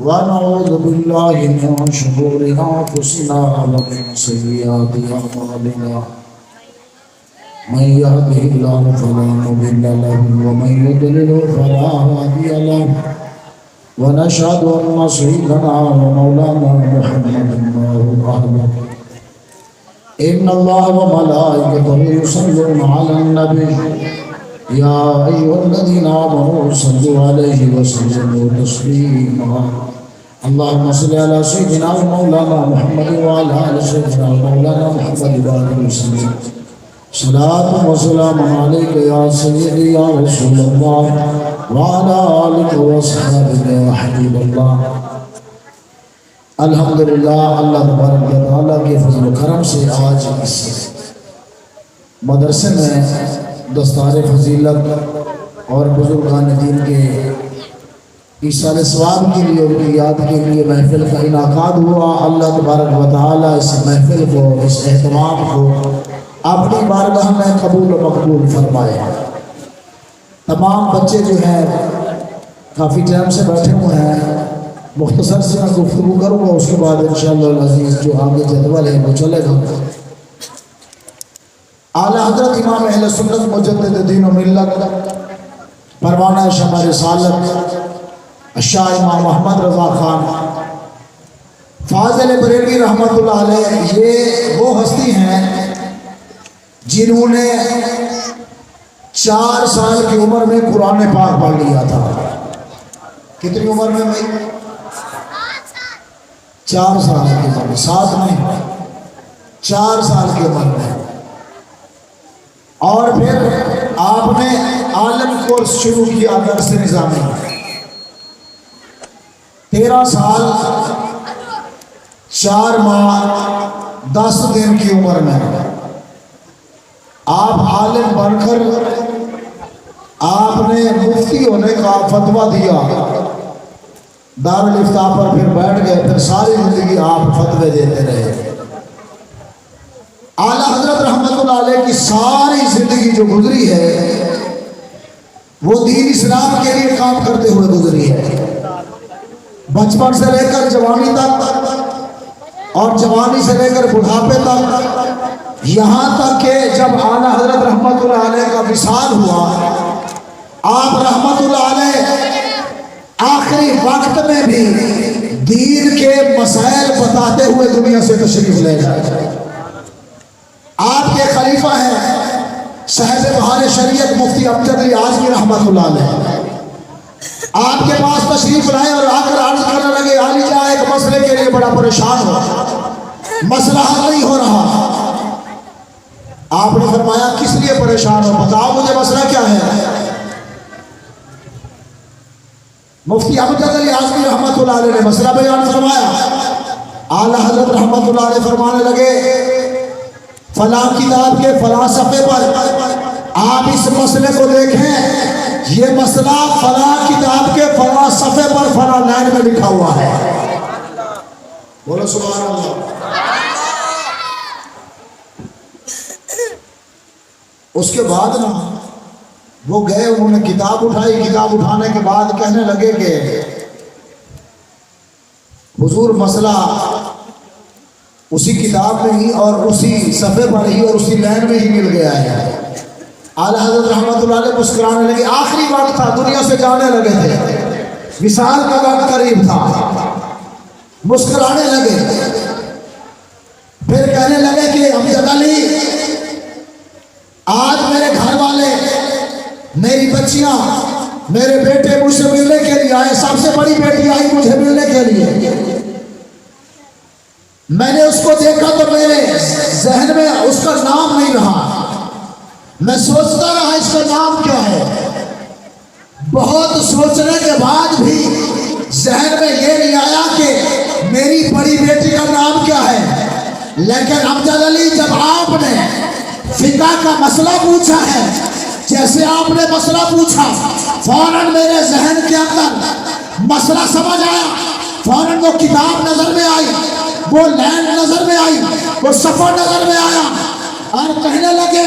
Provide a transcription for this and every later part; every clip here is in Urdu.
ونعوذ بالله من شرور أنفسنا ومن سيئات أعمالنا من يهده الله فلا مضل له ومن يضلل فلا هادي له ونشهد أن سيدنا ومولانا محمدا عبده إن الله وملائكته يصلون على النبي يا أيها الذين آمنوا صلوا عليه وسلموا تسليما اللهم صل على سيدنا ومولانا محمد وعلى آل سيدنا ومولانا محمد وآله وسلم صلاة وسلام عليك يا سيدي يا رسول الله وعلى آلك وصحبه يا حبيب الله. الحمدللہ اللہ تبارک و تعالیٰ کے فضل و کرم سے آج اس مدرسے میں دستار فضیلت اور بزرگان دین کے ایصال ثواب کے لیے اور کی یاد کے لیے محفل کا انعقاد ہوا. اللہ تبارک و تعالیٰ اس محفل کو اس اہتمام کو اپنی بارگاہ میں قبول و مقبول فرمائے. تمام بچے جو ہیں کافی ٹائم سے بیٹھے ہوئے ہیں. مختصر سے میں گفتگو کروں گا, اس کے بعد انشاءاللہ العزیز جو آگے جدول ہے وہ چلے گا. اعلیٰ حضرت امام اہل سنت مجدد دین و ملت پروانہ شمع رسالت شاہ امام محمد رضا خان فاضل بریلوی رحمۃ اللہ علیہ یہ وہ ہستی ہیں جنہوں نے 4 سال کی عمر میں قرآن پاک پڑھ لیا تھا. کتنی عمر میں بھائی؟ 4 سال کی عمر میں, 7 نہیں 4 سال کی عمر میں. اور پھر آپ نے عالم کورس شروع کیا درس نظامی. 13 سال 4 ماہ 10 دن کی عمر میں آپ عالم بن کر آپ نے مفتی ہونے کا فتویٰ دیا. دارالافتاء پر پھر بیٹھ گئے, پھر ساری زندگی آپ فتوے دیتے رہے. اعلیٰ حضرت رحمت اللہ علیہ کی ساری زندگی جو گزری ہے وہ دین اسلام کے لیے کام کرتے ہوئے گزری ہے. بچپن سے لے کر جوانی تک اور جوانی سے لے کر بڑھاپے تک, یہاں تک کہ جب اعلیٰ حضرت رحمت اللہ علیہ کا وصال ہوا, آپ رحمت اللہ علیہ آخری وقت میں بھی دین کے مسائل بتاتے ہوئے دنیا سے تشریف لے گئے. آپ کے خلیفہ ہیں صاحب بہار شریعت مفتی امجد علی اعظمی رحمت اللہ علیہ. آپ کے پاس تشریف لائے اور آ کر عرض کرنے لگے, علی جان ایک مسئلے کے لیے بڑا پریشان ہو, مسئلہ حل نہیں ہو رہا. آپ نے فرمایا کس لیے پریشان ہو, بتاؤ مجھے مسئلہ کیا ہے. مفتی امجد علی اعظمی رحمت اللہ علیہ نے مسئلہ بیان فرمایا. اعلیٰ حضرت رحمت اللہ علیہ فرمانے لگے فلاں کتاب کے فلاں صفحے پر آپ اس مسئلے کو دیکھیں, یہ مسئلہ فلاں کتاب کے فلاں صفحے پر فلاں لائن میں لکھا ہوا ہے. بولو سبحان اللہ. اس کے بعد نا وہ گئے, انہوں نے کتاب اٹھائی. کتاب اٹھانے کے بعد کہنے لگے کہ حضور مسئلہ اسی کتاب میں ہی اور اسی صفحے پر ہی اور اسی لائن میں ہی مل گیا ہے. اعلیٰ حضرت رحمت اللہ علیہ مسکرانے لگے. آخری وقت تھا, دنیا سے جانے لگے تھے, وصال کا وقت قریب تھا, مسکرانے لگے. پھر کہنے لگے کہ امجد علی آج میرے گھر والے, میری بچیاں, میرے بیٹے مجھ سے ملنے کے لیے آئے. سب سے بڑی بیٹی آئی مجھے ملنے کے لیے. میں نے اس کو دیکھا تو میرے ذہن میں اس کا نام نہیں رہا. میں سوچتا رہا اس کا نام کیا ہے. بہت سوچنے کے بعد بھی ذہن میں یہ نہیں آیا کہ میری بڑی بیٹی کا نام کیا ہے. لیکن امجد علی جب آپ نے فقہ کا مسئلہ پوچھا ہے, جیسے آپ نے مسئلہ پوچھا فوراً میرے ذہن کے اندر مسئلہ سمجھ آیا. فوراً وہ کتاب نظر میں آئی, وہ لائن نظر میں آئی, وہ صفحہ نظر میں آیا, اور کہنے لگے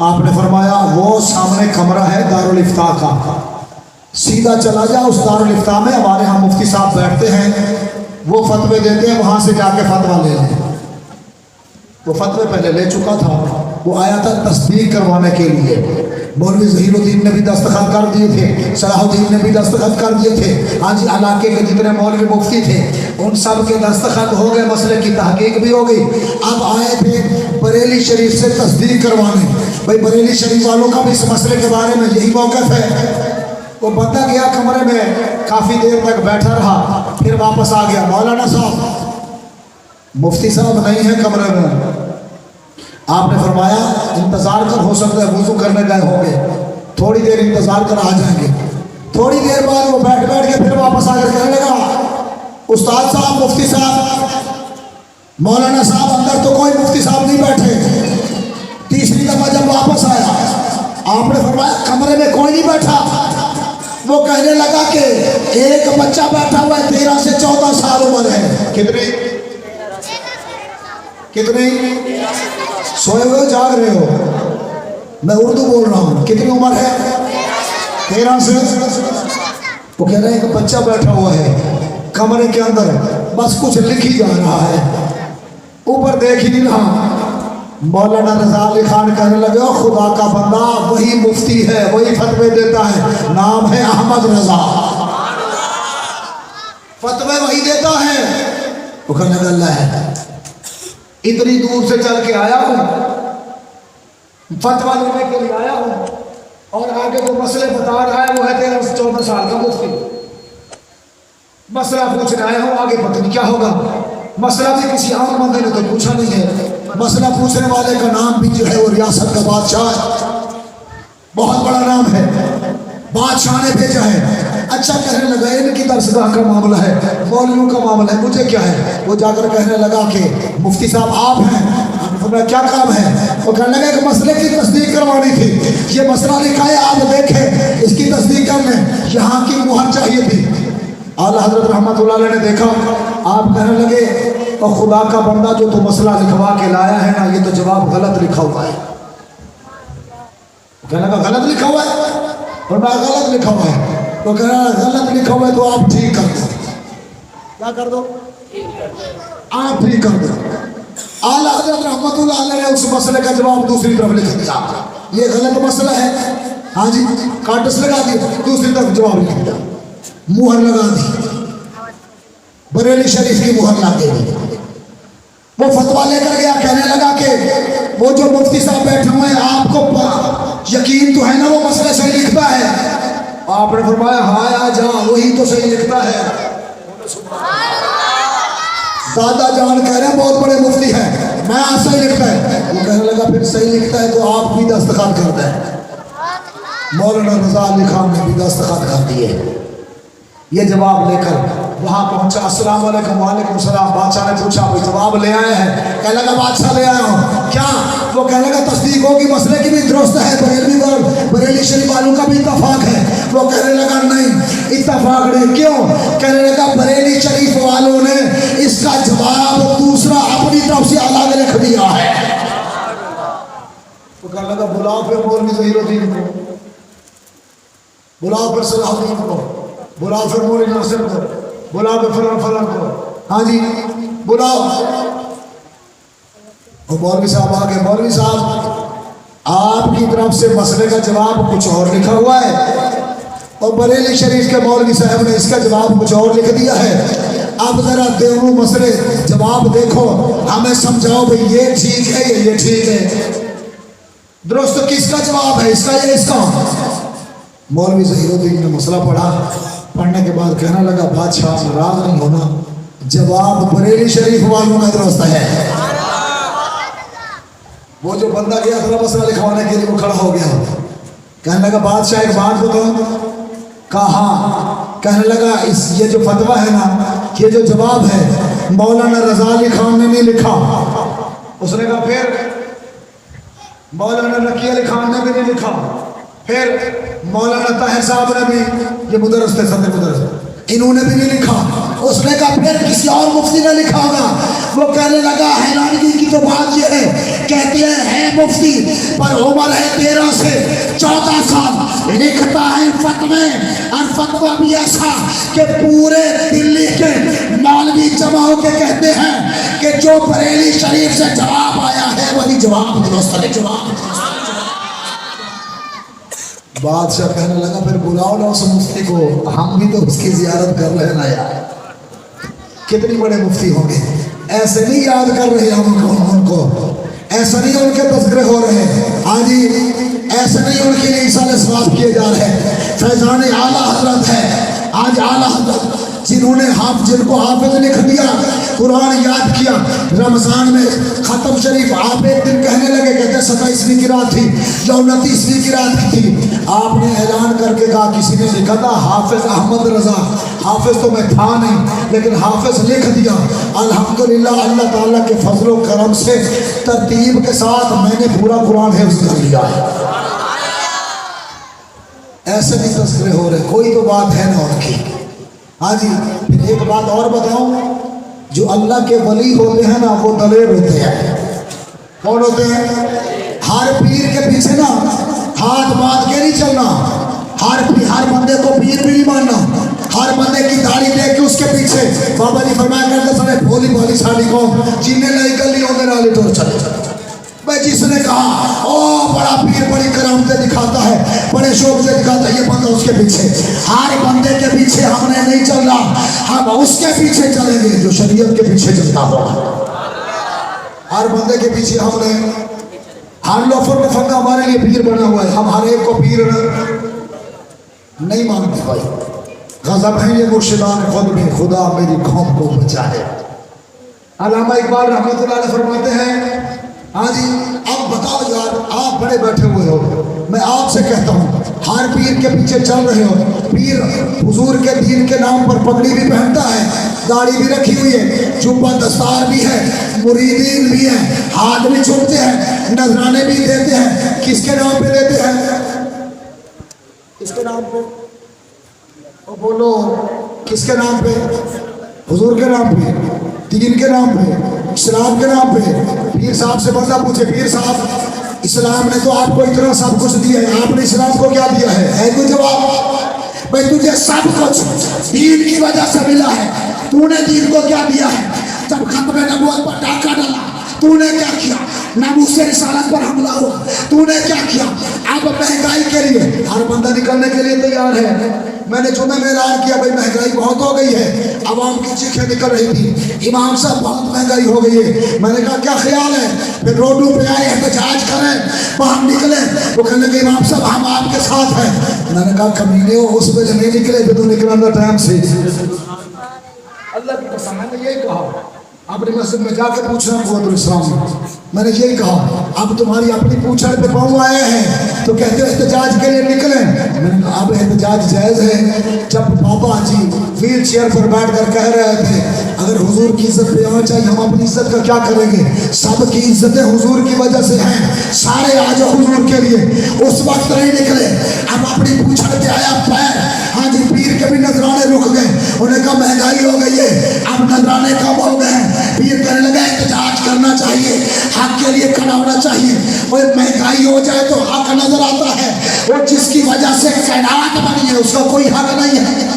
آپ نے فرمایا وہ سامنے کمرہ ہے دارالافتاء کا، سیدھا چلا جا اس دارالافتاء میں ہمارے ہاں مفتی صاحب بیٹھتے ہیں، وہ فتوے دیتے ہیں، وہاں سے جا کے فتویٰ لے لیں. وہ فتوے پہلے لے چکا تھا، وہ آیا تھا تصدیق کروانے کے لیے. مولوی ظہیر الدین نے بھی دستخط کر دیے تھے، صلاح الدین نے بھی دستخط کر دیے تھے. ہاں جی، علاقے کے جتنے مولوی مفتی تھے ان سب کے دستخط ہو گئے، مسئلے کی تحقیق بھی ہو گئی. اب آئے تھے بریلی شریف سے تصدیق کروانے. بھائی بریلی شریف والوں کا بھی اس مسئلے کے بارے میں یہی موقف ہے. وہ بندہ گیا کمرے میں، کافی دیر تک بیٹھا رہا، پھر واپس آ گیا. مولانا صاحب مفتی صاحب نہیں ہے کمرے میں. آپ نے فرمایا انتظار کر، ہو سکتا ہے وضو کرنے گئے ہوں گے، تھوڑی دیر انتظار کر آ جائیں گے. تھوڑی دیر بعد وہ بیٹھ کے پھر واپس آ کر کہنے لگا استاد صاحب، مفتی صاحب، مولانا صاحب اندر تو کوئی مفتی صاحب نہیں بیٹھے. تیسری دفعہ جب واپس آیا آپ نے فرمایا کمرے میں کوئی نہیں بیٹھا. وہ کہنے لگا کہ ایک بچہ بیٹھا ہوا ہے، 13 سے 14 سال عمر ہے. کتنی سوئے ہوئے جاگ رہے ہو؟ میں اردو بول رہا ہوں. کتنی عمر ہے؟ 13 سے. وہ کہہ رہے ہیں ایک بچہ بیٹھا ہوا ہے کمرے کے اندر، بس کچھ لکھ ہی جا رہا ہے، اوپر دیکھ ہی نہیں رہا. مولانا رضا علی خان کہنے لگے خدا کا بندہ وہی مفتی ہے، وہی فتوے دیتا ہے، نام ہے احمد رضا، فتوے وہی دیتا ہے. وہ کہنے لگا اللہ ہے، اتنی دور سے چل کے آیا ہوں، فتویٰ لینے کے لیے آیا ہوں، اور آگے جو مسئلے بتا رہا ہے وہ ہے 13 سے 14 سال کا مفتی. مسئلہ پوچھنے آیا ہوں، آگے پتہ نہیں کیا ہوگا. مسئلہ بھی کسی عام بندے نے تو پوچھا نہیں ہے. مسئلہ پوچھنے والے کا نام بھی جو ہے وہ ریاست کا بادشاہ ہے، بہت بڑا نام ہے، بادشاہ نے بھیجا ہے. اچھا کہنے لگا ان کی درسگاہ کا معاملہ ہے، مولویوں کا معاملہ ہے، مجھے کیا ہے؟ وہ جا کر کہنے لگا کہ مفتی صاحب آپ ہیں. کیا کام ہے؟ وہ کہنے لگا کہ مسئلے کی تصدیق کروانی تھی، یہ مسئلہ لکھا ہے آپ دیکھیں، اس کی تصدیق کر لیں، یہاں کی مہر چاہیے تھی. اعلیٰ حضرت رحمۃ اللہ علیہ نے دیکھا. آپ کہنے لگے اور خدا کا بندہ جو تو مسئلہ لکھوا کے لایا ہے نا، یہ تو جواب غلط لکھا ہوا ہے. کہنے لگا غلط لکھا ہوا ہے؟ اور میں غلط لکھا ہوا ہے. تو کہہ رہا غلط لکھا ہوا ہے تو آپ ٹھیک کر دو. کیا کر دو؟ آپ ٹھیک کر دو. اعلیٰ حضرت رحمۃ اللہ علیہ نے اس مسئلے کا جواب دوسری طرف لکھ دیا، یہ غلط مسئلہ ہے، ہاں جی، کاٹس لگا دی، دوسری طرف جواب لکھ دیا، مہر لگا دی، بریلی شریف کی مہر لگا دی. وہ فتویٰ لے کر گیا، کہنے لگا کہ وہ جو مفتی صاحب بیٹھے ہوئے ہیں آپ کو یقین تو ہے نا وہ مسئلہ صحیح لکھتا ہے؟ آپ نے فرمایا ہاں جا وہی تو صحیح لکھتا ہے. دادا جان کہہ رہے ہیں بہت بڑے مفتی ہیں، میں صحیح لکھتا ہے. وہ کہنے لگا پھر صحیح لکھتا ہے تو آپ بھی دستخط کرتے ہیں. مولانا رضا علی خان نے بھی دستخط کر دیے. یہ جواب لے کر وہاں پہنچا. السلام علیکم. وعلیکم السلام. بادشاہ نے پوچھا بھائی جواب لے آئے ہیں؟ کہنے لگا بادشاہ لے آیا ہوں. کیا؟ وہ کہنے لگا تصدیق ہوگی، مسئلے کی بھی درست ہے، بریلی شریف والوں کا بھی اتفاق ہے. وہ کہنے لگا نہیں اتفاق نہیں. کیوں؟ کہنے لگا بریلی شریف والوں نے اس کا جواب دوسرا اپنی طرف سے الگ لکھ دیا ہے. وہ کہنے لگا بلاؤ پھر مولوی ظہیر الدین کو، بلاؤ پھر صلاح الدین کو، بلاؤ پھر مولوی ناصر کو، بلاؤ پھر فلان فلان کو، ہاں جی بلاؤ. اور مولوی صاحب آ گئے. مولوی صاحب آپ کی طرف سے مسئلے کا جواب کچھ اور لکھا ہوا ہے اور بریلی شریف کے مولوی صاحب نے اس کا جواب کچھ اور لکھ دیا ہے. اب ذرا دونوں مسئلے جواب دیکھو، ہمیں سمجھاؤ بھئی یہ ٹھیک ہے یہ ٹھیک ہے، درست کس کا جواب ہے، اس کا یا اس کا؟ مولوی ظہیر الدین نے مسئلہ پڑھا. پڑھنے کے بعد کہنے لگا بادشاہ ناراض نہیں ہونا، جواب بریلی شریف والوں کا درست ہے. وہ جو بندہ گیا تھا مسئلہ لکھوانے کے لیے وہ کھڑا ہو گیا. کہنے لگا بادشاہ ایک بات بتاؤ. کہا ہاں. کہنے لگا یہ جو فتویٰ ہے نا، یہ جو جواب ہے مولانا رضا علی خان نے نہیں لکھا. اس نے کہا پھر؟ مولانا نقی علی خان نے بھی نہیں لکھا، پھر مولانا طاہر صاحب نے بھی، یہ مدرس تھے صدر مدرس، انہوں نے بھی نہیں لکھا. اس نے کہا پھر کسی اور مفتی نے لکھا ہوگا. وہ کہنے لگا حیرانگی کی تو بات یہ ہے، کہتے ہیں ہے مفتی پر عمر ہے 13 سے 14 سال، لکھتا ہے فتوے، اور فتویٰ بھی ایسا کہ پورے دلی کے مولوی جمع ہو کے کہتے ہیں کہ جو بریلی شریف سے جواب آیا ہے وہی جواب درست ہے. بادشاہ کہنے لگا پھر بلاؤ نا اس مفتی کو، ہم بھی تو اس کی زیارت کر رہے ہیں نا یار. کتنی بڑے مفتی ہوں گے، ایسے نہیں یاد کر رہے ہم ان کو، ایسا نہیں ان کے تذکرے ہو رہے آج ہی، ایسے نہیں ان کے لیے ایصال ثواب کیے جا رہے. فیضان اعلیٰ حضرت ہے آج، اعلیٰ حضرت جن کو حافظ لکھ دیا، قرآن یاد کیا. رمضان میں ختم شریف آپ ایک دن کہنے لگے، کہتے 27ویں کی رات تھی یا 29ویں کی رات تھی. آپ نے اعلان کر کے کہا، کسی نے لکھا تھا حافظ احمد رضا، حافظ تو میں تھا نہیں لیکن حافظ لکھ دیا. الحمدللہ اللہ تعالیٰ کے فضل و کرم سے ترتیب کے ساتھ میں نے پورا قرآن حفظ کر لیا ہے. ایسے بھی تذکرے ہو رہے، کوئی تو بات ہے نا ان کی. ہاں جی. پھر ایک بات اور بتاؤں، جو اللہ کے ولی ہوتے ہیں نا وہ دلیر ہوتے ہیں. کون ہوتے ہیں؟ ہر پیر کے پیچھے نا ہاتھ باندھ کے نہیں چلنا. ہر بندے کو پیر بھی نہیں ماننا. ہر بندے کی داڑھی دیکھ کے اس کے پیچھے. بابا جی فرمایا کرتے سارے بھولی بھولی ساڑی کو جینے لائی گلیوں میں نالے تو چلے. بھائی جس نے کہا او بڑا پیر بڑی کرامتیں دکھاتا ہے، بڑے شوق سے دکھاتا ہے، یہ بندہ اس کے پیچھے. ہر بندے کے پیچھے ہم نے نہیں چلنا، ہم اس کے پیچھے چلیں گے جو شریعت کے پیچھے چلتا ہوگا. ہر بندے کے پیچھے ہم نے، ہر لوفر لفنگا ہمارے لیے پیر بنا ہوا ہے، ہم ہر ایک کو پیر نہیں مانتے. بھائی غضب ہے یہ مرشدان خود میں، خدا میری قوم کو بچائے. علامہ اقبال رحمۃ اللہ علیہ فرماتے ہیں، ہاں جی اب بتاؤ یار، آپ بڑے بیٹھے ہوئے ہو، میں آپ سے کہتا ہوں ہر پیر کے پیچھے چل رہے ہو. پیر حضور کے دین کے نام پر پگڑی بھی پہنتا ہے، داڑھی بھی رکھی ہوئی ہے، جبہ دستار بھی ہے، مریدین بھی ہیں، ہاتھ بھی چھوڑتے ہیں، نذرانے بھی دیتے ہیں. کس کے نام پہ دیتے ہیں؟ کس کے نام پہ؟ او بولو، کس کے نام پہ؟ حضور کے نام پہ، دین کے نام پہ، اسلام کے نام پہ. پیر صاحب سے بندہ پوچھے، پیر صاحب اسلام نے تو آپ کو اتنا سب کچھ دیا ہے، آپ نے اسلام کو کیا دیا ہے کوئی جواب؟ بھائی تجھے سب کچھ دین کی وجہ سے ملا ہے، تو نے دین کو کیا دیا ہے؟ جب ختم نبوت پر ڈاکہ ڈالا تو نے کیا کیا؟ ناموس رسالت پر حملہ ہوا تو نے کیا کیا؟ اب مہنگائی کے لیے ہر بندہ نکلنے کے لیے تیار ہے. میں نے جمعہ میں اعلان کیا بھائی مہنگائی بہت ہو گئی ہے، عوام کی چیخیں نکل رہی تھی، امام صاحب بہت مہنگائی ہو گئی ہے. میں نے کہا کیا خیال ہے؟ پھر روڈوں پہ آئے احتجاج کریں، باہر نکلے. وہ کہنے لگے امام صاحب ہم آپ کے ساتھ ہیں. میں نے کہا کمینے ہو، اس وجہ نہیں نکلے پھر تو نکلنا ٹائم سے. اللہ کی قسم میں نے یہی کہا، اپنی مسجد میں جا کے پوچھنا قوت الاسلام، میں نے یہی کہا اب تمہاری اپنی پوچھڑ پہ پاؤں آئے ہیں تو کہتے ہو احتجاج کے لیے نکلیں. میں نے کہا اب احتجاج جائز ہے. جب بابا جی ویل چیئر پر بیٹھ کر کہہ رہے تھے اگر حضور کی عزت پہ آنا چاہیے، ہم اپنی عزت کا کیا کریں گے؟ سب کی عزتیں حضور کی وجہ سے ہیں، سارے آج حضور کے لیے. اس وقت نہیں نکلے، اب اپنی پوچھڑ پہ آیا پیر. ہاں جی پیر کے بھی نذرانے رک گئے، انہیں کہا مہنگائی ہو گئی ہے، اب نذرانے کم ہو گئے ہیں. پیر کہنے لگا احتجاج کرنا چاہیے، حق کے لیے کھڑا ہونا چاہیے. اور مہنگائی ہو جائے تو حق نظر آتا ہے، اور جس کی وجہ سے کائنات بنی ہے اس کا کوئی حق نہیں ہے.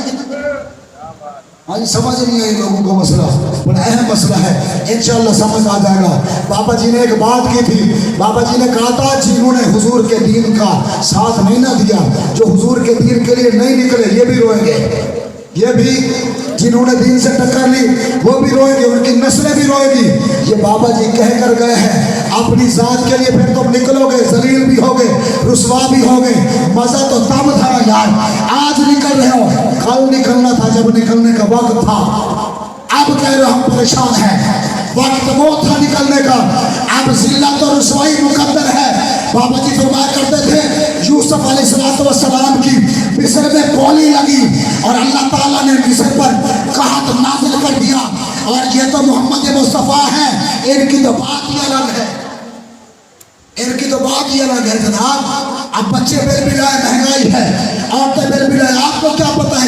آج سمجھ نہیں آئی لوگوں کو مسئلہ، بڑا اہم مسئلہ ہے، انشاءاللہ سمجھ آ جائے گا. بابا جی نے ایک بات کی تھی، بابا جی نے کہا تھا جنہوں نے حضور کے دین کا ساتھ نہیں نہ دیا، جو حضور کے دین کے لیے نہیں نکلے یہ بھی روئیں گے. یہ بھی جنہوں نے دین سے ٹکر لی وہ بھی روئیں گے، ان کی نسلیں بھی روئیں گی. یہ بابا جی کہہ کر گئے ہیں اپنی ذات کے لیے. پھر تم نکلو گے، ذلیل بھی ہوگے، رسوا بھی ہوگے. مزہ تو تب تھا یار، آج نکل رہے ہو، کل نکلنا تھا جب نکلنے کا وقت تھا. اب کہہ رہے ہم پریشان ہیں، وقت وہ تھا نکلنے کا، اب ذلت اور رسوائی مقدر ہے. بابا جی فرمایا کرتے تھے یوسف علیہ السلام کی مصر میں گولی لگی اور اللہ تعالیٰ نے مصر پر قحط نازل کر دیا. اور یہ تو محمد مصطفیٰ ہیں، ان کی تو بات ہی الگ ہے، ان کی تو بات ہی الگ ہے جناب. اب بچے بل بلائے، مہنگائی ہے، عورتیں بل بلائے، آپ کو کیا پتا ہے